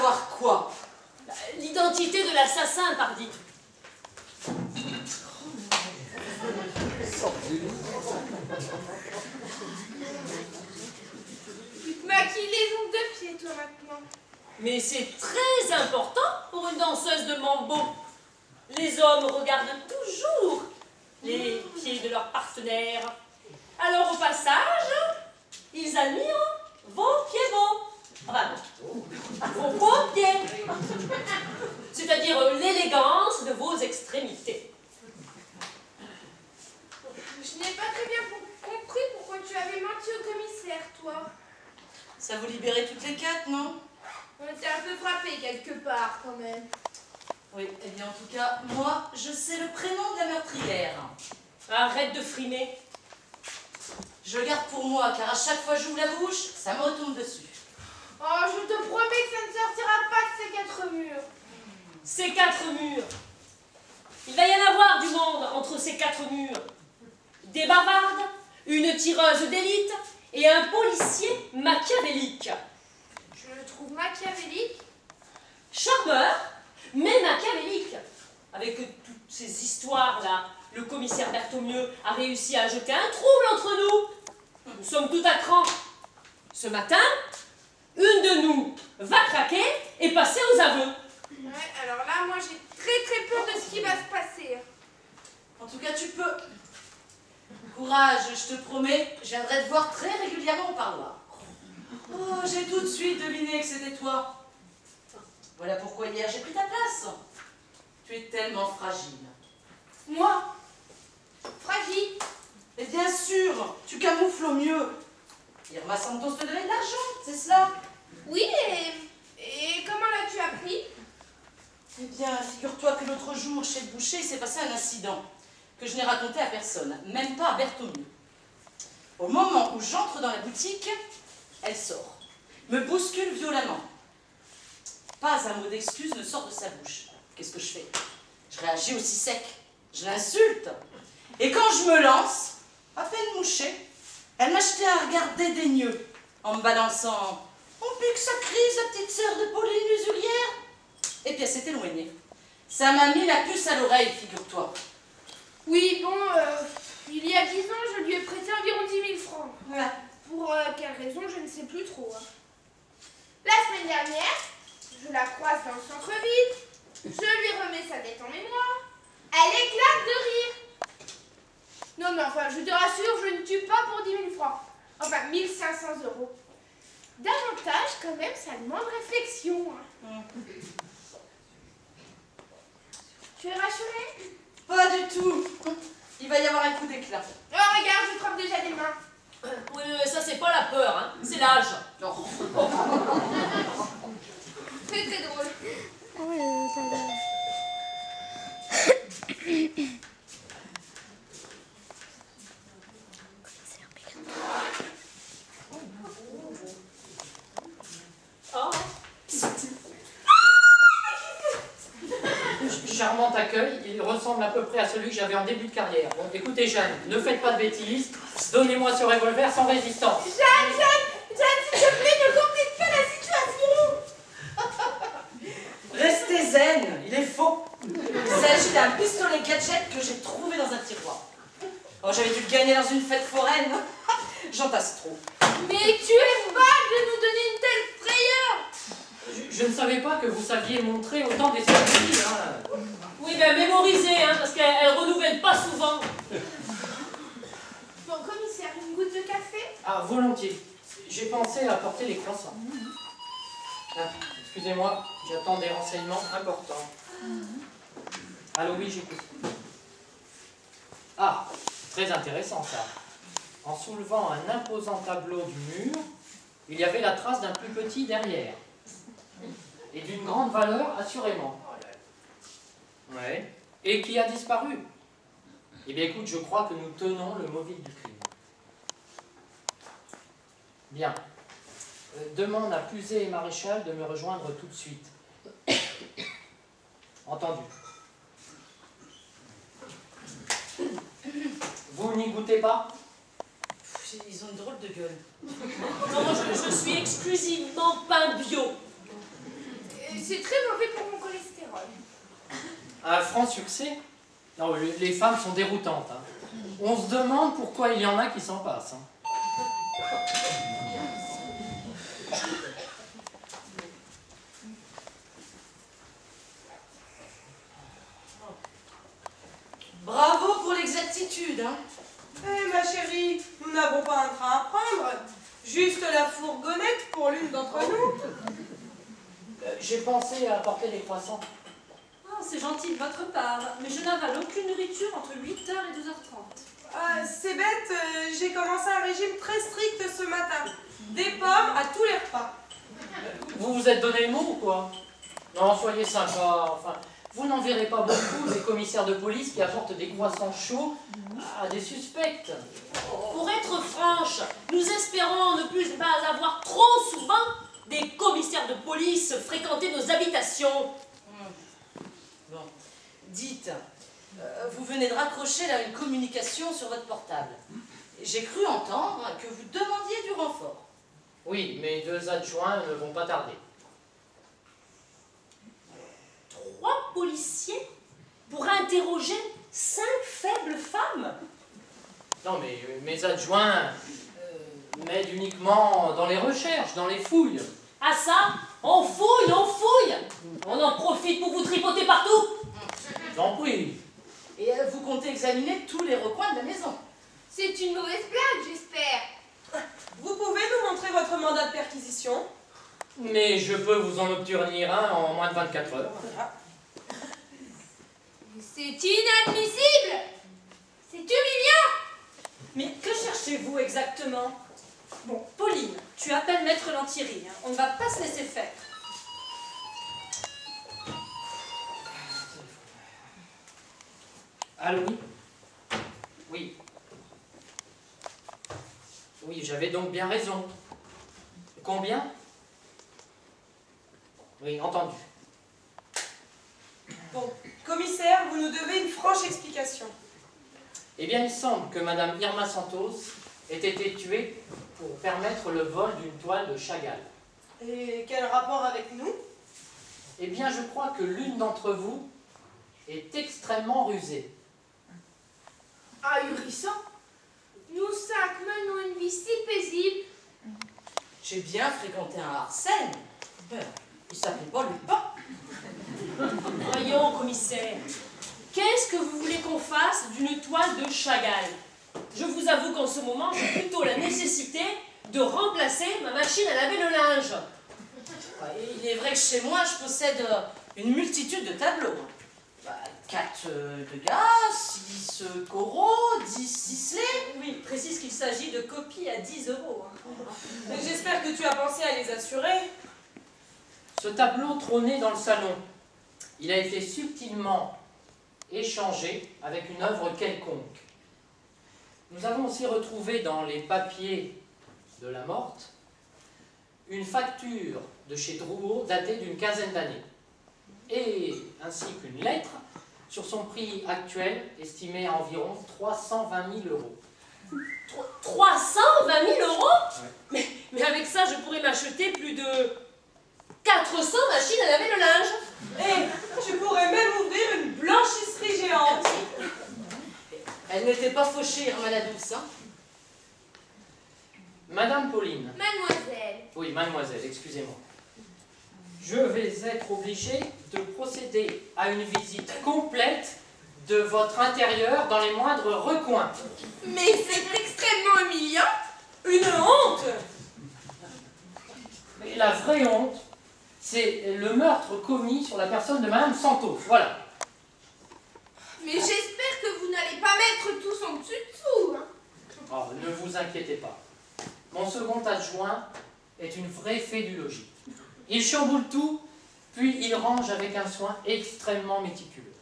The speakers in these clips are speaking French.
savoir quoi? L'identité de l'assassin, pardi. Tu te maquilles les ongles de pied, toi, maintenant. Mais c'est très important pour une danseuse de mambo. Les hommes regardent toujours les pieds de leur partenaire. Alors au passage, ils admirent vos pieds beaux. Enfin, vos beaux pieds. C'est-à-dire l'élégance de vos extrémités. Je n'ai pas très bien compris pourquoi tu avais menti au commissaire, toi. Ça vous libérait toutes les quatre, non? On était un peu frappés quelque part, quand même. Oui, eh bien en tout cas, moi, je sais le prénom de la meurtrière. Arrête de frimer. Je le garde pour moi, car à chaque fois que j'ouvre la bouche, ça me retombe dessus. Oh, je te promets que ça ne sortira pas de ces quatre murs. Ces quatre murs. Il va y en avoir du monde entre ces quatre murs. Des bavardes, une tireuse d'élite et un policier machiavélique. Je le trouve machiavélique. Charmeur, mais machiavélique. Avec toutes ces histoires-là, le commissaire Berthaumieux a réussi à jeter un trouble entre nous. Nous sommes tout à cran. Ce matin, une de nous va craquer et passer aux aveux. Ouais, alors là, moi, j'ai très peur de ce qui va se passer. En tout cas, tu peux. Courage, je te promets, je viendrai te voir très régulièrement au parloir. Oh, j'ai tout de suite deviné que c'était toi. Voilà pourquoi hier j'ai pris ta place. Tu es tellement fragile. Moi? Fragile? Et bien sûr, tu camoufles au mieux. Irma Santos te donnait de l'argent, c'est cela? Oui, et comment l'as-tu appris? Eh bien, figure-toi que l'autre jour, chez le boucher, il s'est passé un incident que je n'ai raconté à personne, même pas à Berthaumieux. Au moment où j'entre dans la boutique, elle sort, me bouscule violemment. Pas un mot d'excuse ne sort de sa bouche. Qu'est-ce que je fais? Je réagis aussi sec, je l'insulte. Et quand je me lance, à peine mouchée, elle m'a jeté un regard dédaigneux en me balançant « On pique sa crise, la petite sœur de Pauline l'usurière !» Et puis elle s'est éloignée. Ça m'a mis la puce à l'oreille, figure-toi. Oui, bon, il y a 10 ans, je lui ai prêté environ 10 000 francs. Voilà. Pour quelle raison, je ne sais plus trop. Hein. La semaine dernière, je la croise dans le centre-ville, je lui remets sa dette en mémoire, elle éclate de rire. Non, mais enfin, je te rassure, je ne tue pas pour 10 000 francs. Enfin, 1 500 €. Davantage, quand même, ça demande réflexion. Hein. Tu es rassurée? Pas du tout. Il va y avoir un coup d'éclat. Oh, regarde, je trempe déjà des mains. Oui, mais ça c'est pas la peur, hein. C'est l'âge. Très drôle. Oh. Charmant accueil, il ressemble à peu près à celui que j'avais en début de carrière. Bon, écoutez Jeanne, ne faites pas de bêtises, donnez-moi ce revolver sans résistance. Jeanne, s'il te plaît, ne complique pas la situation. Restez zen, il est faux. Il s'agit d'un pistolet gadget que j'ai trouvé dans un tiroir. Oh, j'avais dû le gagner dans une fête foraine. J'en tasse trop. Mais tu es folle de nous donner une telle frayeur. Je ne savais pas que vous saviez montrer autant d'esprit. Hein. Oui, ben mémorisez, hein, parce qu'elle renouvelle pas souvent. Bon, commissaire, une goutte de café? Ah, volontiers. J'ai pensé à apporter les croissants. Ah, excusez-moi, j'attends des renseignements importants. Allô, oui, j'écoute. Ah, très intéressant ça. En soulevant un imposant tableau du mur, il y avait la trace d'un plus petit derrière. Et d'une grande valeur, assurément. Ouais. Et qui a disparu. Eh bien, écoute, je crois que nous tenons le mobile du crime. Bien. Demande à Puzet et Maréchal de me rejoindre tout de suite. Entendu. Vous n'y goûtez pas? Ils ont une drôle de gueule. Non, moi je suis exclusivement pain bio. c'est très mauvais pour mon cholestérol. Un franc succès? Non, les femmes sont déroutantes. Hein. On se demande pourquoi il y en a qui s'en passent. Hein. Bravo pour l'exactitude, hein. Eh ma chérie, nous n'avons pas un train à prendre, juste la fourgonnette pour l'une d'entre nous. J'ai pensé à apporter les croissants. Ah, c'est gentil de votre part, mais je n'avale aucune nourriture entre 8h et 12h30. C'est bête, j'ai commencé un régime très strict ce matin. Des pommes à tous les repas. Vous vous êtes donné le mot ou quoi? Non, soyez sympa. Enfin, vous n'en verrez pas beaucoup des commissaires de police qui apportent des croissants chauds à des suspects. Pour être franche, nous espérons ne plus pas avoir trop souvent des commissaires de police fréquenter nos habitations. Bon, dites, vous venez de raccrocher là une communication sur votre portable. J'ai cru entendre que vous demandiez du renfort. Oui, mes 2 adjoints ne vont pas tarder. 3 policiers pour interroger 5 faibles femmes? Non, mais mes adjoints m'aident uniquement dans les recherches, dans les fouilles. Ah ça, on fouille, on fouille. On en profite pour vous tripoter partout. J'en prie. Et vous comptez examiner tous les recoins de la maison. C'est une mauvaise blague, j'espère. Vous pouvez nous montrer votre mandat de perquisition? Mais je peux vous en obtenir un en moins de 24 heures. C'est inadmissible. C'est humiliant. Mais que cherchez-vous exactement? Bon, Pauline, tu appelles Maître Lantieri, hein. On ne va pas se laisser faire. Allô, oui? Oui. Oui, j'avais donc bien raison. Combien? Oui, entendu. Bon, commissaire, vous nous devez une franche explication. Eh bien, il semble que Madame Irma Santos ait été tuée pour permettre le vol d'une toile de Chagall. Et quel rapport avec nous? Eh bien, je crois que l'une d'entre vous est extrêmement rusée. Ahurissant. Nous 5 menons une vie si paisible. J'ai bien fréquenté un Arsène. Il s'appelait pas Lupin. Voyons, commissaire, qu'est-ce que vous voulez qu'on fasse d'une toile de Chagall? Je vous avoue qu'en ce moment, j'ai plutôt la nécessité de remplacer ma machine à laver le linge. Il est vrai que chez moi, je possède une multitude de tableaux. 4 Degas, 6 Corot, 10 Sisley. Oui, précise qu'il s'agit de copies à 10 €. J'espère que tu as pensé à les assurer. Ce tableau trônait dans le salon. Il a été subtilement échangé avec une œuvre quelconque. Nous avons aussi retrouvé dans les papiers de la morte une facture de chez Drouot datée d'une quinzaine d'années, et ainsi qu'une lettre sur son prix actuel estimé à environ 320 000 €. 320 000 €? Ouais. Mais avec ça, je pourrais m'acheter plus de 400 machines à laver le linge. Et tu pourrais même ouvrir une blanchisserie géante. Elle n'était pas fauchée, Irma la douce, hein. Madame Pauline. Mademoiselle. Oui, mademoiselle, excusez-moi. Je vais être obligé de procéder à une visite complète de votre intérieur dans les moindres recoins. Mais c'est extrêmement humiliant. Une honte! Mais la vraie honte, c'est le meurtre commis sur la personne de Madame Santos. Voilà. Mais j'espère que vous n'allez pas mettre tous en dessous. Hein. Oh, ne vous inquiétez pas. Mon second adjoint est une vraie fée du logis. Il chamboule tout, puis il range avec un soin extrêmement méticuleux.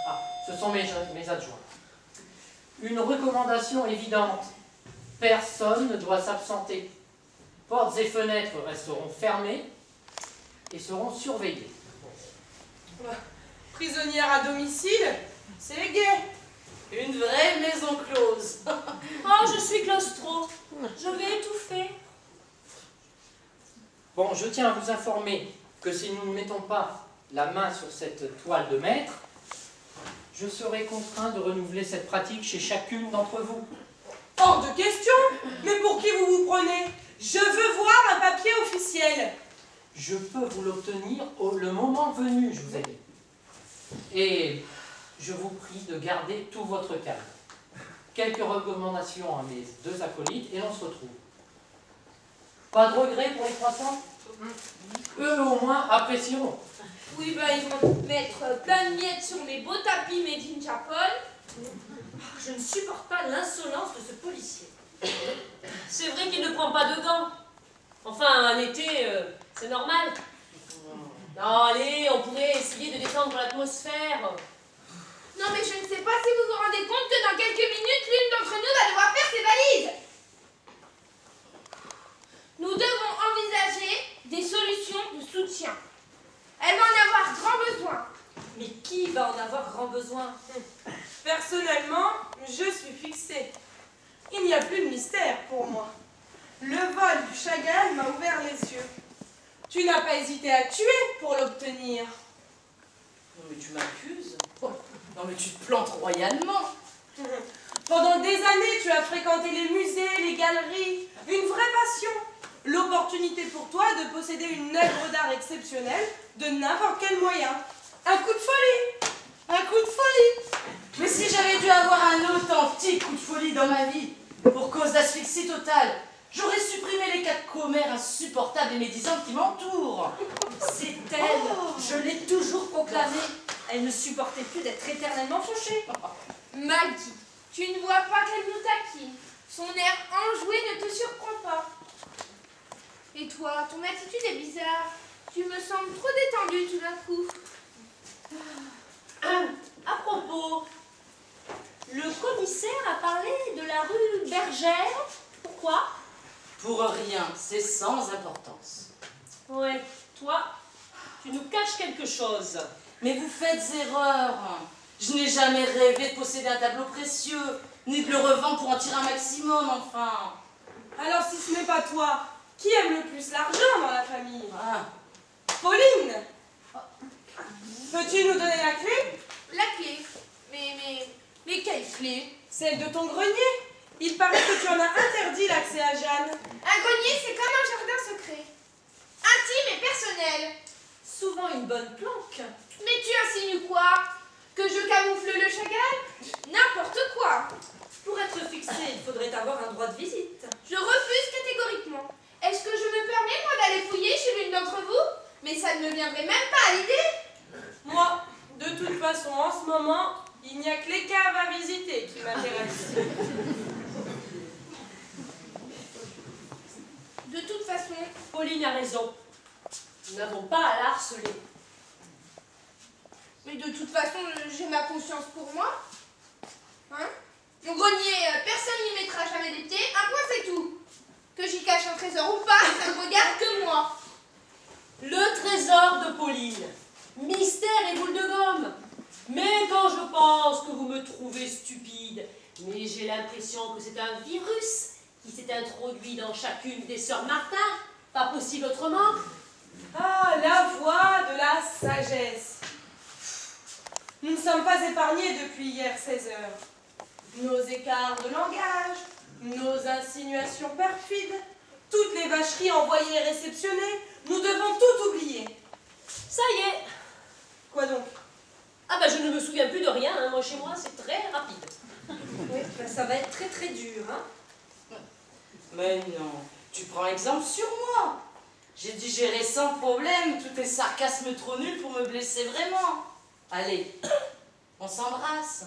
Ah, ce sont mes adjoints. Une recommandation évidente. Personne ne doit s'absenter. Portes et fenêtres resteront fermées et seront surveillées. Prisonnière à domicile, c'est gai. Une vraie maison close. Oh, je suis claustro. Je vais étouffer. Bon, je tiens à vous informer que si nous ne mettons pas la main sur cette toile de maître, je serai contraint de renouveler cette pratique chez chacune d'entre vous. Hors de question. Mais pour qui vous vous prenez? Je veux voir un papier officiel. Je peux vous l'obtenir le moment venu, je vous ai dit. Et je vous prie de garder tout votre calme. Quelques recommandations à mes deux acolytes et l'on se retrouve. Pas de regret pour les croissants? Eux au moins apprécieront. Oui, bah ils vont mettre plein de miettes sur mes beaux tapis made in Japan. Je ne supporte pas l'insolence de ce policier. C'est vrai qu'il ne prend pas de gants. Enfin, un été, c'est normal. Non, allez, on pourrait essayer de détendre l'atmosphère. Non, mais je ne sais pas si vous vous rendez compte que dans quelques minutes, l'une d'entre nous va devoir faire ses valises. Nous devons envisager des solutions de soutien. Elle va en avoir grand besoin. Mais qui va en avoir grand besoin? Personnellement, je suis fixée. Il n'y a plus de mystère pour moi. Le vol du Chagall m'a ouvert les yeux. Tu n'as pas hésité à tuer pour l'obtenir. Non mais tu m'accuses. Non mais tu te plantes royalement. Pendant des années, tu as fréquenté les musées, les galeries. Une vraie passion. L'opportunité pour toi de posséder une œuvre d'art exceptionnelle de n'importe quel moyen. Un coup de folie. Un coup de folie. Mais si j'avais dû avoir un authentique coup de folie dans ma vie, pour cause d'asphyxie totale, j'aurais supprimé les quatre commères insupportables et médisantes qui m'entourent. C'est elle. Je l'ai toujours proclamée. Elle ne supportait plus d'être éternellement fauchée. Maggie, tu ne vois pas qu'elle nous taquine. Son air enjoué ne te surprend pas. Et toi, ton attitude est bizarre. Tu me sembles trop détendue tout d'un coup. À propos, le commissaire a parlé de la rue Bergère. Pourquoi? Pour rien, c'est sans importance. Ouais, toi, tu nous caches quelque chose. Mais vous faites erreur. Je n'ai jamais rêvé de posséder un tableau précieux, ni de le revendre pour en tirer un maximum, enfin. Alors si ce n'est pas toi, qui aime le plus l'argent dans la famille? Ah. Pauline, peux-tu nous donner la clé? La clé. Mais quelle clé? Celle de ton grenier. Il paraît que tu en as interdit l'accès à Jeanne. Un grenier, c'est comme un jardin secret. Intime et personnel. Souvent une bonne planque. Mais tu insinues quoi? Que je camoufle le Chagall? N'importe quoi. Pour être fixé, il faudrait avoir un droit de visite. Je refuse catégoriquement. Est-ce que je me permets, moi, d'aller fouiller chez l'une d'entre vous? Mais ça ne me viendrait même pas à l'idée. Moi, de toute façon, en ce moment, il n'y a que les caves à visiter qui m'intéressent. De toute façon, Pauline a raison. Nous n'avons pas à la harceler. mais de toute façon, j'ai ma conscience pour moi. Hein? Mon grenier, personne n'y mettra jamais des pieds. Un point, c'est tout. Que j'y cache un trésor ou pas, ça ne regarde que moi. Le trésor de Pauline. Mystère et boule de gomme. Mais quand je pense que vous me trouvez stupide, mais j'ai l'impression que c'est un virus qui s'est introduit dans chacune des sœurs Martin. Pas possible autrement. Ah, la voix de la sagesse. Nous ne sommes pas épargnés depuis hier 16 heures. Nos écarts de langage, nos insinuations perfides, toutes les vacheries envoyées et réceptionnées, nous devons tout oublier. Ça y est. Quoi donc? Ah bah je ne me souviens plus de rien, hein. Moi chez moi c'est très rapide. Oui, bah, ça va être très très dur, hein. Mais non, tu prends exemple sur moi. J'ai digéré sans problème tous tes sarcasmes trop nuls pour me blesser vraiment. Allez, on s'embrasse.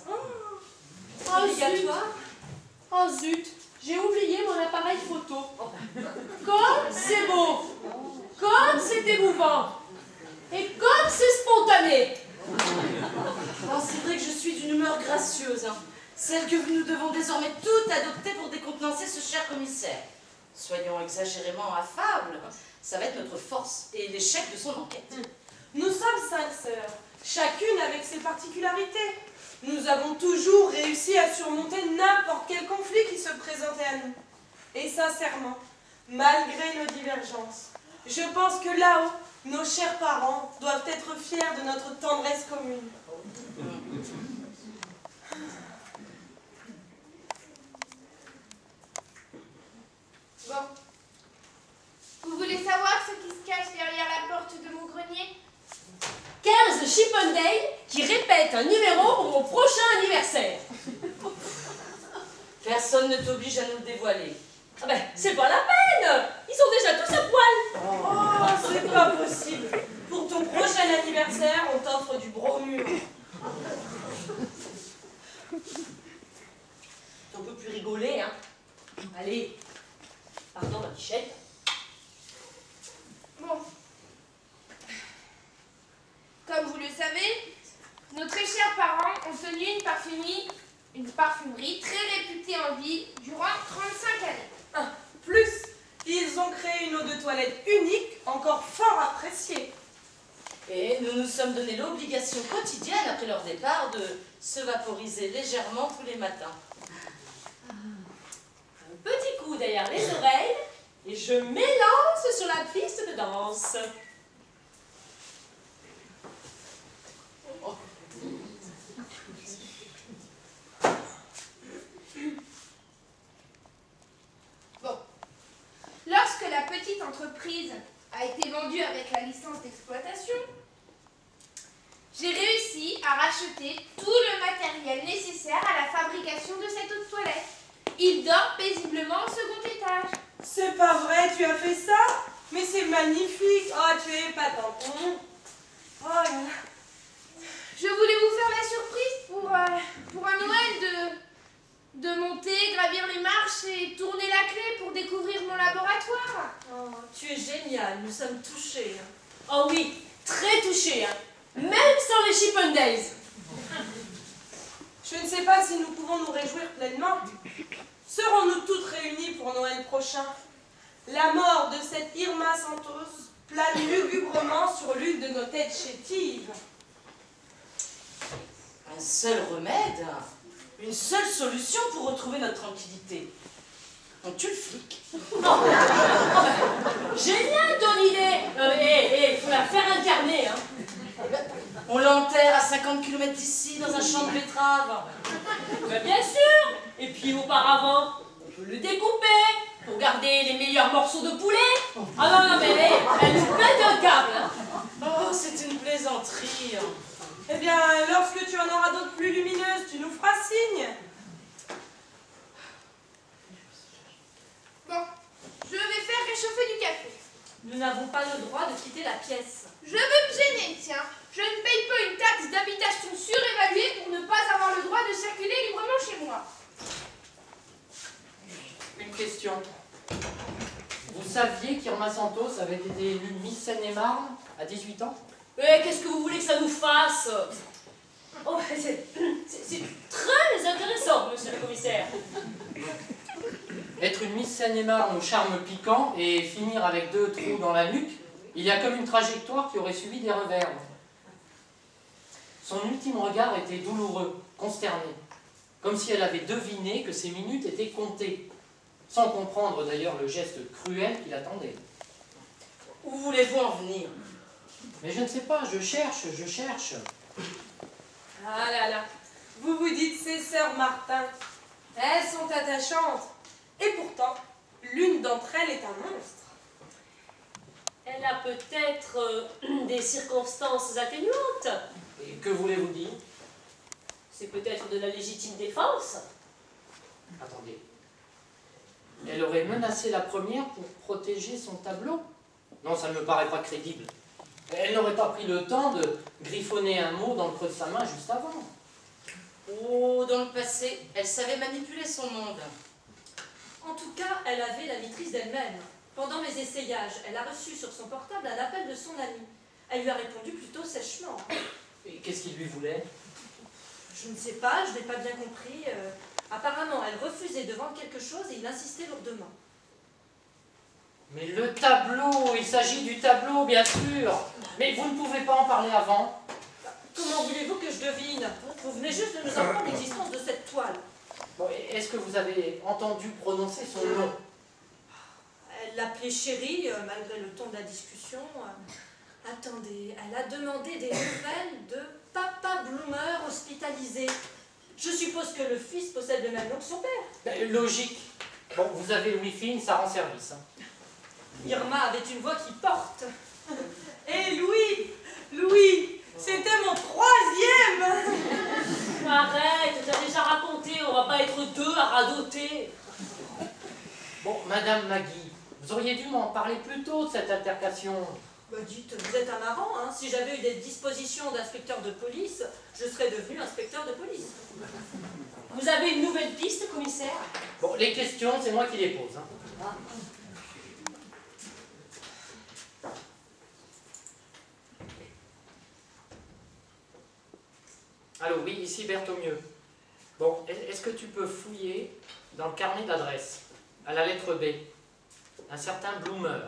Oh zut. Oh zut, j'ai oublié mon appareil photo. Comme c'est beau, comme c'est émouvant, et comme c'est spontané. Oh, c'est vrai que je suis d'une humeur gracieuse, hein. Celle que nous devons désormais toutes adopter pour décontenancer ce cher commissaire. Soyons exagérément affables, ça va être notre force et l'échec de son enquête. Nous sommes 5 sœurs, chacune avec ses particularités. Nous avons toujours réussi à surmonter n'importe quel conflit qui se présentait à nous. Et sincèrement, malgré nos divergences, Je pense que là-haut, nos chers parents doivent être fiers de notre tendresse commune. Bon. Vous voulez savoir ce qui se cache derrière la porte de mon grenier? 15 Chippendale qui répètent un numéro pour mon prochain anniversaire. Personne ne t'oblige à nous le dévoiler. Ah ben, c'est pas la peine. Ils sont déjà tous à poil. Oh, c'est pas possible. Pour ton prochain anniversaire, on t'offre du bromure. On peut plus rigoler, hein. Allez. Pardon, ma bichette. Bon. Comme vous le savez, nos très chers parents ont tenu une parfumerie très réputée en ville durant 35 années. Ah, plus, ils ont créé une eau de toilette unique, encore fort appréciée. Et nous nous sommes donné l'obligation quotidienne, après leur départ, de se vaporiser légèrement tous les matins. Un petit coup derrière les oreilles et je m'élance sur la piste de danse. Bon. Lorsque la petite entreprise a été vendue avec la licence d'exploitation, j'ai réussi à racheter tout le matériel nécessaire à la fabrication de cette eau de toilette. Il dort paisiblement au second étage. C'est pas vrai, tu as fait ça? Mais c'est magnifique. Oh, tu es épatante. Oh là là. Je voulais vous faire la surprise pour un Noël de monter, gravir les marches et tourner la clé pour découvrir mon laboratoire. Oh, tu es géniale, nous sommes touchés. Oh oui, très touchée, hein. Même sans les Chippendales. Je ne sais pas si nous pouvons nous réjouir pleinement. Serons-nous toutes réunies pour Noël prochain? La mort de cette Irma Santos plane lugubrement sur l'une de nos têtes chétives. Un seul remède, une seule solution pour retrouver notre tranquillité. On tue le flic. Génial ton idée. Il faut la faire incarner, hein. On l'enterre à 50 km d'ici, dans un champ de betteraves. Ben, bien sûr. Et puis auparavant, on peut le découper pour garder les meilleurs morceaux de poulet. Ah non, mais elle nous pète un câble, hein. Oh, c'est une plaisanterie. Eh bien, lorsque tu en auras d'autres plus lumineuses, tu nous feras signe. Bon, je vais faire réchauffer du café. Nous n'avons pas le droit de quitter la pièce. Je veux me gêner, tiens. Je ne paye pas une taxe d'habitation surévaluée pour ne pas avoir le droit de circuler librement chez moi. Une question. Vous saviez qu'Irma Santos avait été élue Miss Seine-et-Marne à 18 ans? Qu'est-ce que vous voulez que ça nous fasse? Oh, c'est très intéressant, monsieur le commissaire. Être une Miss Seine-et-Marne au charme piquant et finir avec 2 trous dans la nuque, il y a comme une trajectoire qui aurait subi des revers. Son ultime regard était douloureux, consterné, comme si elle avait deviné que ses minutes étaient comptées, sans comprendre d'ailleurs le geste cruel qui l'attendait. Où voulez-vous en venir? Mais je ne sais pas, je cherche. Ah là là, vous vous dites ces sœurs Martin. Elles sont attachantes. Et pourtant, l'une d'entre elles est un monstre. Elle a peut-être des circonstances atténuantes. Et que voulez-vous dire? C'est peut-être de la légitime défense. Attendez. Elle aurait menacé la première pour protéger son tableau? Non, ça ne me paraît pas crédible. Elle n'aurait pas pris le temps de griffonner un mot dans le creux de sa main juste avant. Oh, dans le passé, elle savait manipuler son monde. En tout cas, elle avait la maîtrise d'elle-même. Pendant mes essayages, elle a reçu sur son portable un appel de son amie. Elle lui a répondu plutôt sèchement. Et qu'est-ce qu'il lui voulait? Je ne sais pas, je n'ai pas bien compris. Apparemment, elle refusait de vendre quelque chose et il insistait lourdement. Mais le tableau, il s'agit du tableau, bien sûr. Mais vous ne pouvez pas en parler avant. Comment voulez-vous que je devine? Vous venez juste de nous apprendre l'existence de cette toile. Bon, est-ce que vous avez entendu prononcer son nom? Elle Elle l'appelait chérie, malgré le ton de la discussion. Attendez, elle a demandé des nouvelles de Papa Bloomer hospitalisé. Je suppose que le fils possède le même nom que son père. Logique. Bon, vous avez le wifi, ça rend service. Hein. Irma avait une voix qui porte. Et Louis, c'était mon 3e. Arrête, t'as déjà raconté, on va pas être deux à radoter. Bon, Madame Maggie, vous auriez dû m'en parler plus tôt de cette altercation. Bah dites, vous êtes un marrant, hein. Si j'avais eu des dispositions d'inspecteur de police, je serais devenu inspecteur de police. Vous avez une nouvelle piste, commissaire? Bon, les questions, c'est moi qui les pose. Hein. Allô, oui, ici Berthommieux. Bon, est-ce que tu peux fouiller dans le carnet d'adresse, à la lettre B, un certain Bloomer?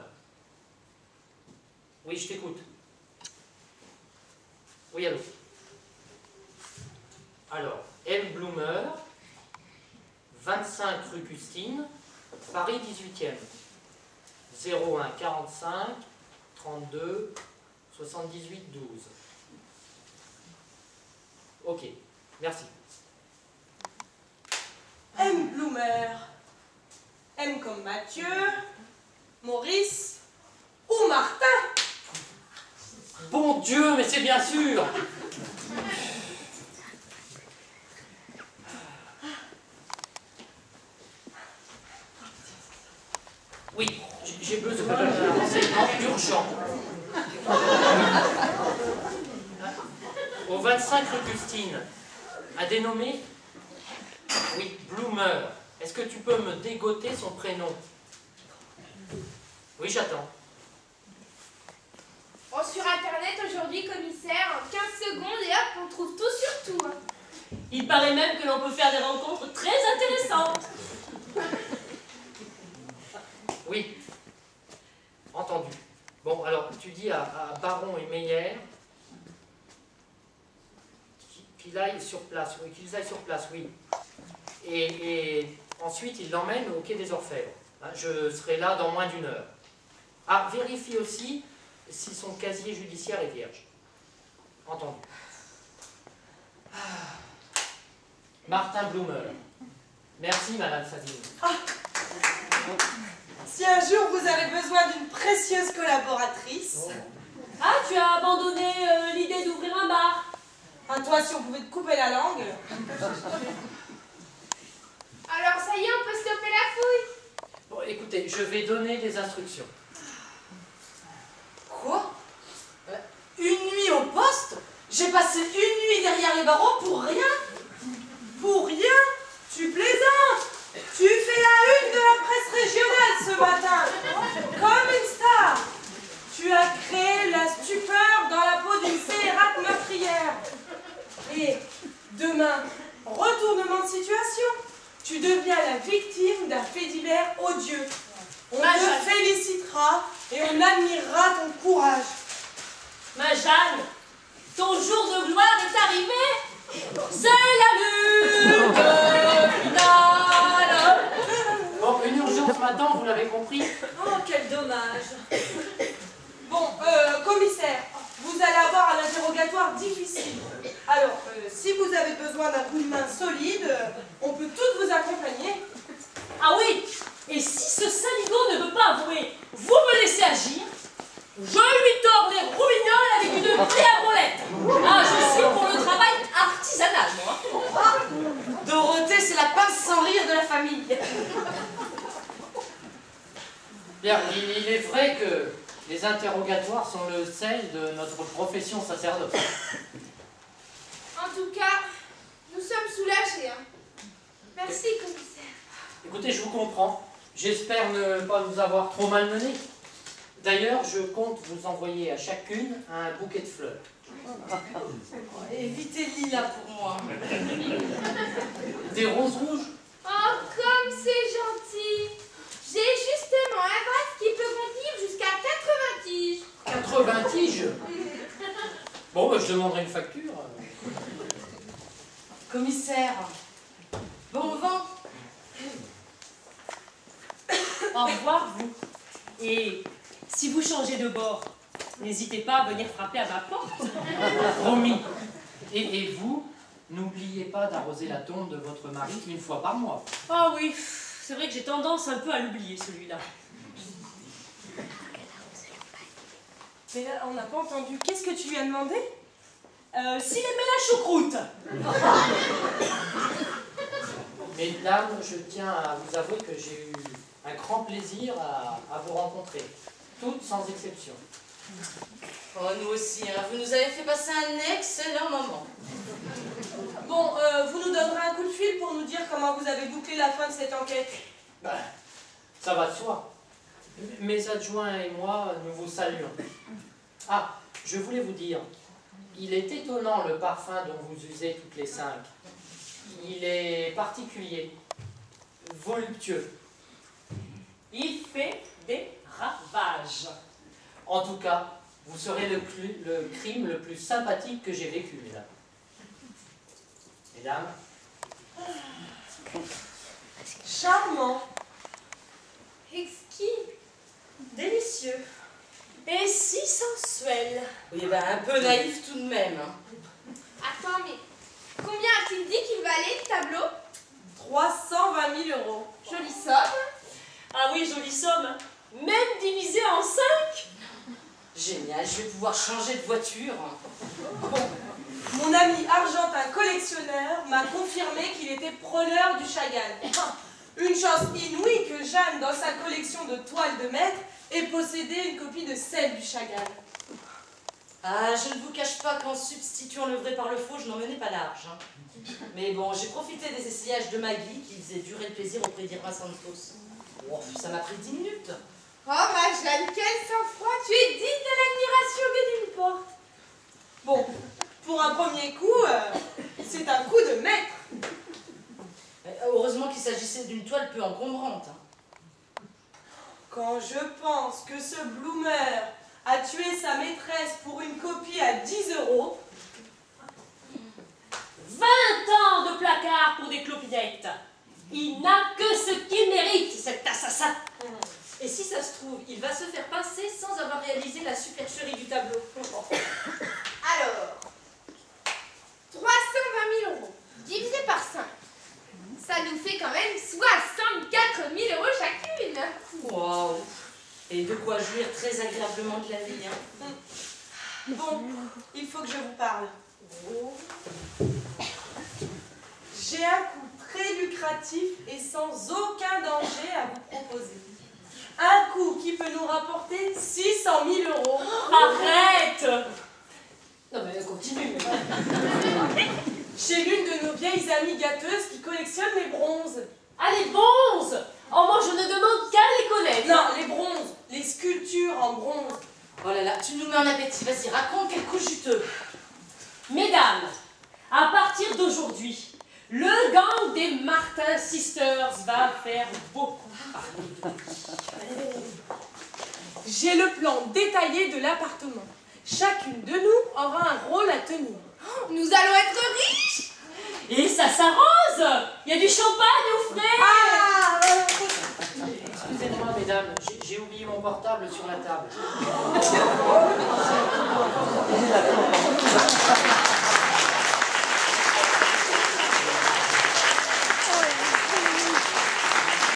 Oui, je t'écoute. Oui, allô. Alors, M. Bloomer, 25 rue Custine, Paris 18e. 01 45 32 78 12. Ok, merci. M. Bloomer. M comme Mathieu, Maurice ou Martin. Bon Dieu, mais c'est bien sûr! Oui, j'ai besoin d'un renseignement urgent. Au 25 rue Custine, un dénommé, oui, Bloomer. Est-ce que tu peux me dégoter son prénom? Oui, j'attends. Oh, sur internet aujourd'hui, commissaire, en 15 secondes et hop, on trouve tout sur tout. Hein. Il paraît même que l'on peut faire des rencontres très intéressantes. Oui, entendu. Bon, alors, tu dis à Baron et Meyer qu'il aille sur place, oui, qu'ils aillent sur place, oui. Et ensuite, il l'emmène au quai des Orfèvres. Hein, je serai là dans moins d'1 heure. Ah, vérifie aussi si son casier judiciaire est vierge. Entendu. Ah. Martin Bloomer. Merci, Madame Sadine. Si un jour vous avez besoin d'une précieuse collaboratrice, Ah, tu as abandonné l'idée d'ouvrir un bar. à toi si on pouvait te couper la langue. Alors ça y est, on peut stopper la fouille. Bon, écoutez, je vais donner des instructions. Quoi? Une nuit au poste? J'ai passé une nuit derrière les barreaux pour rien? Pour rien? Tu plaisantes? Tu fais la une de la presse régionale ce matin, comme une star. Tu as créé la stupeur dans la peau d'une scélérate meurtrière. Et demain, retournement de situation, tu deviens la victime d'un fait divers odieux. On te félicitera et on admirera ton courage. Ma Jeanne, ton jour de gloire est arrivé. C'est la lutte finale. Bon, une urgence maintenant, vous l'avez compris? Oh, quel dommage. Bon, commissaire, vous allez avoir un interrogatoire difficile. Alors, si vous avez besoin d'un coup de main solide, on peut toutes vous accompagner. Ah oui, et si ce saligo ne veut pas avouer, vous me laissez agir. Je lui tords les roubignoles avec une clé à molette. Ah, je suis pour le travail artisanal, moi. Ah, Dorothée, c'est la pince sans rire de la famille. Bien, il est vrai que les interrogatoires sont le sel de notre profession sacerdoce. En tout cas, nous sommes soulagés. Hein. Merci, commissaire. Écoutez, je vous comprends. J'espère ne pas vous avoir trop malmené. D'ailleurs, je compte vous envoyer à chacune un bouquet de fleurs. Évitez le lilas pour moi. Des roses rouges? Oh, comme c'est gentil. J'ai justement un vase qui peut contenir jusqu'à 80 tiges. 80 tiges? Bon, ben, je demanderai une facture. Commissaire, bon vent. Au revoir, vous. Et si vous changez de bord, n'hésitez pas à venir frapper à ma porte. Promis. Et vous, n'oubliez pas d'arroser la tombe de votre mari une fois par mois. Ah oui, c'est vrai que j'ai tendance un peu à l'oublier, celui-là. Mais là, on n'a pas entendu. Qu'est-ce que tu lui as demandé? S'il aimait la choucroute. Mesdames, je tiens à vous avouer que j'ai eu un grand plaisir à vous rencontrer, toutes sans exception. Oh, nous aussi, hein. Vous nous avez fait passer un excellent moment. Bon, vous nous donnerez un coup de fil pour nous dire comment vous avez bouclé la fin de cette enquête. Ben, ça va de soi. Mes adjoints et moi, nous vous saluons. Ah, je voulais vous dire, il est étonnant le parfum dont vous usez toutes les 5. Il est particulier, voluptueux. Il fait des ravages. En tout cas, vous serez le crime le plus sympathique que j'ai vécu, mesdames. Mesdames, Charmant. Exquis. Délicieux. Et si sensuel. Oui, ben un peu naïf tout de même. Hein. Attends, mais combien a-t-il dit qu'il valait le tableau? 320 000 euros. Jolie somme. Ah oui, jolie somme. Même divisé en 5. Génial, je vais pouvoir changer de voiture. Mon ami argentin collectionneur m'a confirmé qu'il était preneur du Chagall. Une chance inouïe que Jeanne, dans sa collection de toiles de maître, ait possédé une copie de celle du Chagall. Ah, je ne vous cache pas qu'en substituant le vrai par le faux, je n'en menais pas large. Hein. Mais bon, j'ai profité des essayages de Maggie qui faisaient durer le plaisir auprès d'Irma Santos. Oh, ça m'a pris 10 minutes. Oh, ma Jeanne, quel sang-froid. Tu es digne de l'admiration que tu me portes. Bon, pour un premier coup, c'est un coup de maître. Heureusement qu'il s'agissait d'une toile peu encombrante. Hein. Quand je pense que ce bloomer a tué sa maîtresse pour une copie à 10 euros, 20 ans de placard pour des clopinettes. Il n'a que ce qu'il mérite, cet assassin. Et si ça se trouve, il va se faire passer sans avoir réalisé la supercherie du tableau. Alors, 320 000 euros, divisé par 5. Ça nous fait quand même 64 000 euros chacune. Waouh! Et de quoi jouir très agréablement de la vie. Hein. bon, il faut que je vous parle. J'ai un coup très lucratif et sans aucun danger à vous proposer. Un coup qui peut nous rapporter 600 000 euros. Arrête! Non mais continue. Chez l'une de nos vieilles amies gâteuses qui collectionne les bronzes. Ah, les bronzes! Oh, moi, je ne demande qu'à les connaître. Non, les bronzes, les sculptures en bronze. Oh là là, tu nous mets en appétit. Vas-y, raconte quel coup juteux. Mesdames, à partir d'aujourd'hui, le gang des Martin Sisters va faire beaucoup parler. J'ai le plan détaillé de l'appartement. Chacune de nous aura un rôle à tenir. Nous allons être riches. Et ça s'arrose! Il y a du champagne au frais! Ah Excusez-moi, mesdames, j'ai oublié mon portable sur la table.